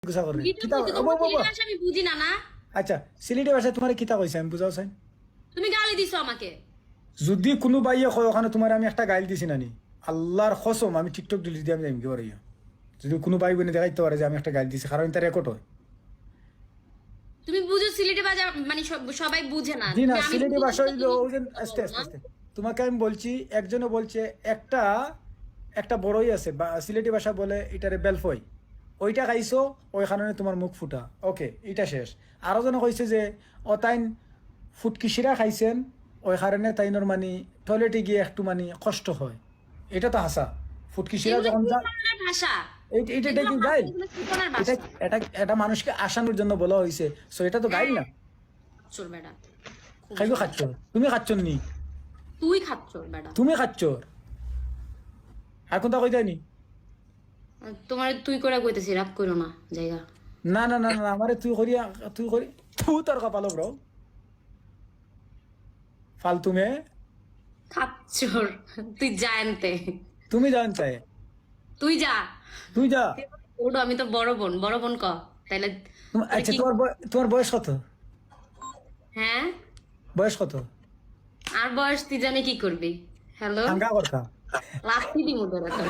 গুছা করে কিতা আমি বুঝি না না। আচ্ছা সিলেটি ভাষায় তোমার কিতা কইছে আমি বুঝাও চাই তুমি গালি দিছো আমাকে। যদি কোনো বাইয়ে কয় ওখানে তোমার আমি একটা গাইল দিছি নানি আল্লাহর কসম আমি টিকটক ডিলিট দিয়ে আমি যাইম কি পারি যদি কোনো ভাই বোনে দেখাইতে পারে যে আমি একটা গাইল দিছি কারণ এটা রেকর্ড হয় তুমি বুঝো সিলেটি ভাষা মানে সবাই বুঝে না। জি না সিলেটি ভাষা হইলো ওই যে আস্তে আস্তে আস্তে তোমাকে আমি বলছি একজনে বলছে একটা একটা বড়ই আছে সিলেটি ভাষা বলে এটারে বেলফই ওইটা খাইছো ওই কারণে তোমার মুখ ফুটা ওকে এটা শেষ আরো জনে কইছে যে অতাইন ফুটকিসিরা খাইছেন ওই কারণে তাইনোর মানে টয়লেটে গিয়ে একটু মানে কষ্ট হয় এটা তো হাসা ফুটকিসিরা যখন ভাষা এটা কি গাইল এটা এটা এটা মানুষকে আসানোর জন্য বলা হয়েছে সো এটা তো গাইল না চোর বেটা খাইগো খাচ্ছ তুমি খাচ্ছ নি তুই খাচ্ছ বেটা তুমি খাচ্ছ এখন তা কই যায়নি তোমার তুই করে কইতেছি রাগ করো না জায়গা না না না না আমারে তুই করি তুই তোর কপালো ব্রো ফালতু মে খাচ্ছর তুই জানতে তুমি জানতে তুই যা তুই যা ওডো আমি তো বড় বোন ক তাইলে আচ্ছা তোমার বয়স কত হ্যাঁ বয়স কত আর বয়স তুই জানি কি করবি হ্যালো হাঙ্গা করতা লাস্তি দি মুদরা তো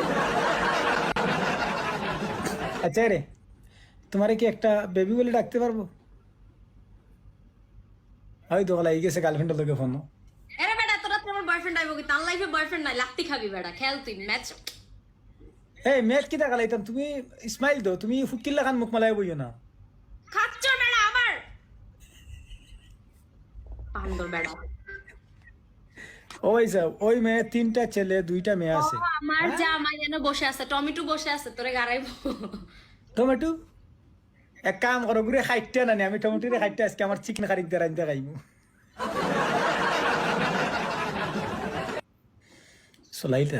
আচ্ছা রে তোমারে কি একটা বেবি বলে ডাকতে পারবো হয়তো বলা এই গেছে গার্লফ্রেন্ডের লোকে ফোন আরে বেটা তোরা তো আমার বয়ফ্রেন্ড আইবো কি তার লাইফে বয়ফ্রেন্ড নাই লাস্তি খাবি বেটা খেল তুই ম্যাচ এই ম্যাচ কি দেখালাইতাম তুমি স্মাইল দো তুমি ফুটকিল্লা খান মুখ মালাই বইও না খাচ্ছ বেটা আমার পান্দর বেটা ওই যা ওই মেয়ে তিনটা ছেলে দুইটা মেয়ে আছে আমার জামাই যেন বসে আছে টমেটো বসে আছে তোরে গাড়াইবো টমেটো এক কাম করো ঘুরে খাইতে না আমি টমেটোরে খাইতে আজকে আমার চিকেন খারিক দিয়ে রাইতে খাইমু চলাইলে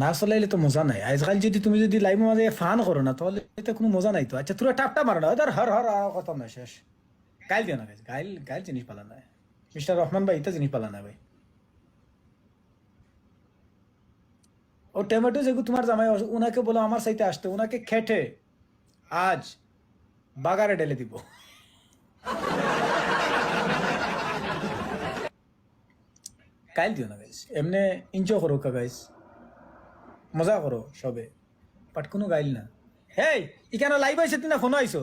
না চলাইলে তো মজা নাই আজকাল যদি তুমি যদি লাইভ মাঝে ফান করো না তাহলে এটা কোনো মজা নাই তো আচ্ছা তোরা টাপটা মারো না ধর হর হর কথা না শেষ গাইল দিও না গাইল গাইল জিনিস পালা না মিস্টার রহমান ভাই এটা জিনিস পালা না ভাই ও টমেটো যেগুলো তোমার জামাই ওনাকে বলো আমার সাইতে আসতে ওনাকে খেটে আজ বাগারে ঢেলে দিব গাইল দিও না গাইস এমনি এনজয় করো গাইস মজা করো সবে বাট কোনো গাইল না হেই এখানে লাইভ আইছে তুই না ফোন আইছো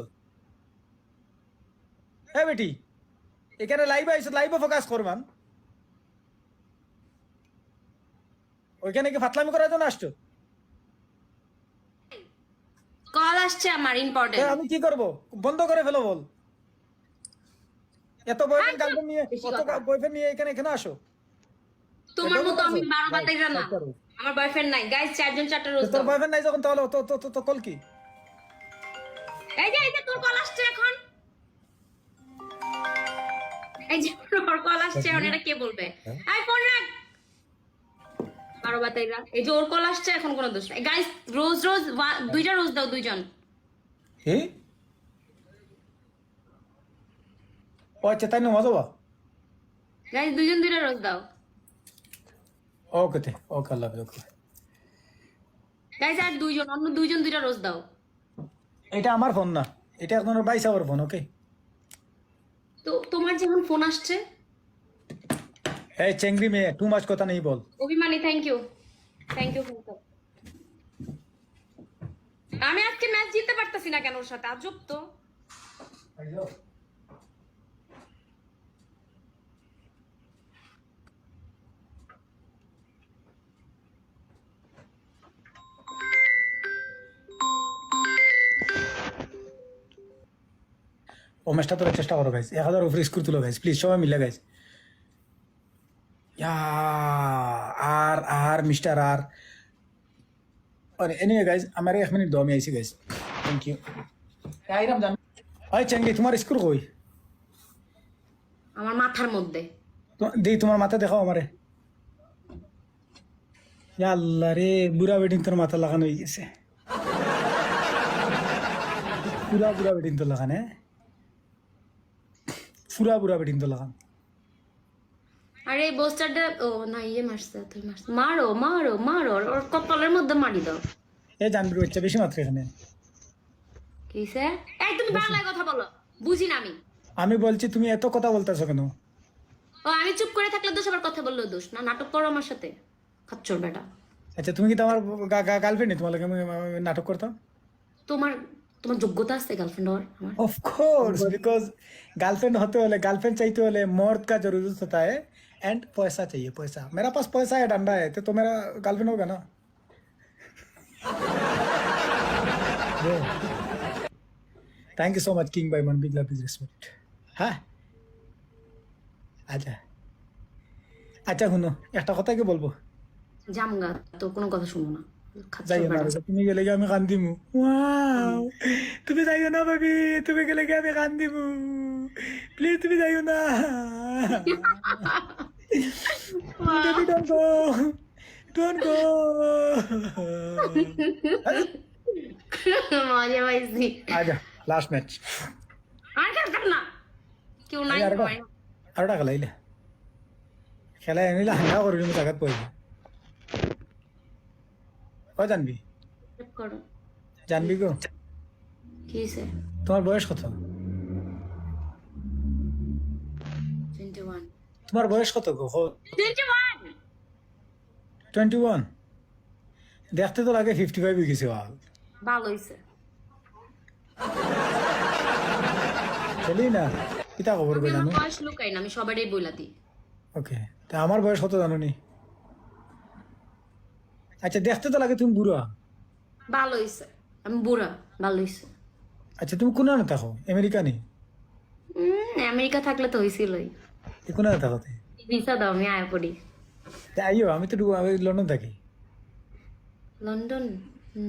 হ্যাঁ বেটি এখানে লাইভ আইছো লাইভে ফোকাস করবান ওইখানে কি ফাতলামি করার জন্য আসছো কল আসছে আমার ইম্পর্টেন্ট আমি কি করব বন্ধ করে ফেলো বল এত বয়ফ্রেন্ড গার্লফ্রেন্ড নিয়ে কত বয়ফ্রেন্ড নিয়ে এখানে এখানে আসো তোমার মতো আমি 12 বাতাই না আমার বয়ফ্রেন্ড নাই গাইস চারজন চারটা রোজ তোর বয়ফ্রেন্ড নাই যখন তাহলে তো তো তো কল কি এই যে তোর কল আসছে এখন এই যে তোর কল আসছে এখন এটা কে বলবে আই ফোন রাখ 12 বাতাইরা এই যে ওর কল আসছে এখন কোনো দোষ নাই গাইস রোজ দুইটা রোজ দাও দুইজন হে ও আচ্ছা তাই না মজা বা গাইস দুইজন দুইটা রোজ দাও ওকে তে ওকে আল্লাহ ওকে গাইস আর দুইজন অন্য দুইজন দুইটা রোজ দাও এটা আমার ফোন না এটা আপনার ভাই সাহেবের ফোন ওকে তো তোমার যখন ফোন আসছে এই চেংড়ি মেয়ে টু মাছ কথা নেই বল অভিমানী থ্যাংক ইউ আমি আজকে ম্যাচ জিততে পারতেছি না কেন ওর সাথে আজব তো ও ম্যাচটা তোর চেষ্টা করো গাইস 1000 উপরে স্কোর তুলো গাইস প্লিজ সবাই মিলে গাইস আর আর মিস্টার আর और एनीवे गाइस हमारे 1 मिनट 2 में ऐसी गाइस थैंक यू क्या इरम जान ओए चंगी तुम्हारा स्कोर কই আমার মাথার মধ্যে তো দেই তোমার মাথা দেখাও আমারে ইয়া আল্লাহ রে বুড়া বেডিং তোর মাথা লাগানো হয়ে গেছে পুরা বুড়া বেডিং তো লাগানে পুরা বুড়া বেডিং তো লাগান আরে বোস্টারটা ও না ইয়ে মারছে তুই মারছে মারো মারো মারো ওর কপালের মধ্যে মারি দাও এ জানবি বাচ্চা বেশি মাত্রা এখানে কি কিসে? এই তুমি বাংলায় কথা বলো, বুঝি না আমি। আমি বলছি তুমি এত কথা বলতেছো কেন? ও আমি চুপ করে থাকলে দোষ, আবার কথা বললেও দোষ না। নাটক করো আমার সাথে, খাচ্চর বেটা। আচ্ছা তুমি কি তোমার গার্লফ্রেন্ড তোমার লাগে আমি নাটক করতাম? তোমার তোমার যোগ্যতা আছে গার্লফ্রেন্ড হওয়ার? আমার ऑफ कोर्स बिकॉज गर्लफ्रेंड होते होले गर्लफ्रेंड चाहिए होले मर्द का जरूरत होता है एंड पैसा चाहिए पैसा मेरा पास पैसा है डंडा है तो मेरा गर्लफ्रेंड होगा ना thank you so much king bye मन बिग लव इज रिस्पेक्ट हाँ আচ্ছা আচ্ছা শুনো একটা কথা কি বলবো জামগা, তো কোনো কথা শুনবো না। যাইও না খাচ্চর তুমি গেলে কি আমি কান্দিমু ওয়াও তুমি যাইও না বেবি তুমি গেলে কি আমি কান্দিমু প্লিজ তুমি যাইও না Baby, don't go. Don't go. মজা পাইছি। আজা লাস্ট ম্যাচ আর খেলতাম না, কেউ নাই। আরোটা খেলাইলে খেলাই আনিলে হাঙ্গা করি তুমি জায়গাত পড়বি ও জানবি করো জানবি গো কি হইছে? তোমার বয়স কত 21। তোমার বয়স কত গো 21 21 দেখতে তো লাগে 55 হয়ে গেছে বাল ভালো হইছে। চলি না কিতা খবর আমি কই আমার জানো বয়স লুকাই না, আমি সবারই বইলা দিই। ওকে তা আমার বয়স কত জানো নি আচ্ছা দেখতে তো লাগে তুমি বুড়া ভালো হইছে, আমি বুড়া, ভালো হইছে। আচ্ছা তুমি কোন না থাকো আমেরিকা নি আমেরিকা থাকলে তো হইছিলই। কোন না থাকো ভিসা দাও, আমি আয়া পড়ি। আইও আমি তো আমি লন্ডন থাকি লন্ডন?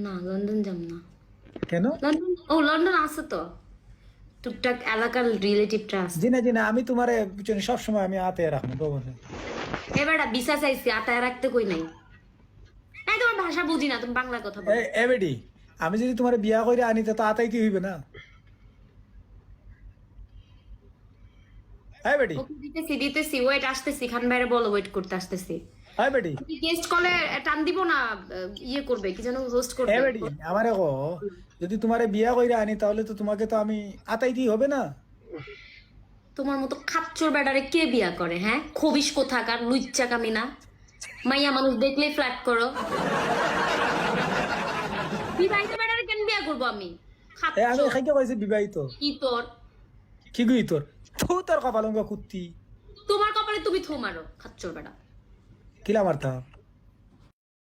না, লন্ডন যাব না। কেন লন্ডন, ও লন্ডন আছে তো, টুকটাক এলাকার রিলেটিভটা আছে। জি না আমি তোমার পিছনে সবসময় আমি হাতে রাখবো গোবরে এবারটা ভিসা চাইছি, আতায় রাখতে কই নাই। এই তোমার ভাষা বুঝি না, তুমি বাংলা কথা বলো। এ বেডি আমি যদি তোমার বিয়া করে আনি তো আতাইতে হইবে না হ্যাঁ বেডি ওকে দিতেছি, ওয়েট আসতেছি, খান বাইরে বলো ওয়েট করতে আসতেছি। হ্যাঁ বেডি গেস্ট কলে টান দিব না, ইয়ে করবে কি যেন, হোস্ট করবে। হ্যাঁ বেডি আমারে কো যদি তোমার বিয়া করে আনি তাহলে তো তোমাকে তো আমি আতাইতেই হবে না তোমার মতো খাচ্চর বেটারে কে বিয়া করে? হ্যাঁ, খবিস কোথাকার লুচ্চা কামিনা, মাইয়া মানুষ দেখলেই ফ্ল্যাট করো। বিবাহিত বেটারে কেন বিয়া করবো আমি? আমি খাইতে কইছি বিবাহিত কি তোর কি গই তোর তোর কপালঙ্গ কুত্তি তোমার কপালে তুমি থু মারো, খাচ্চর বেটা। কিলা মারতা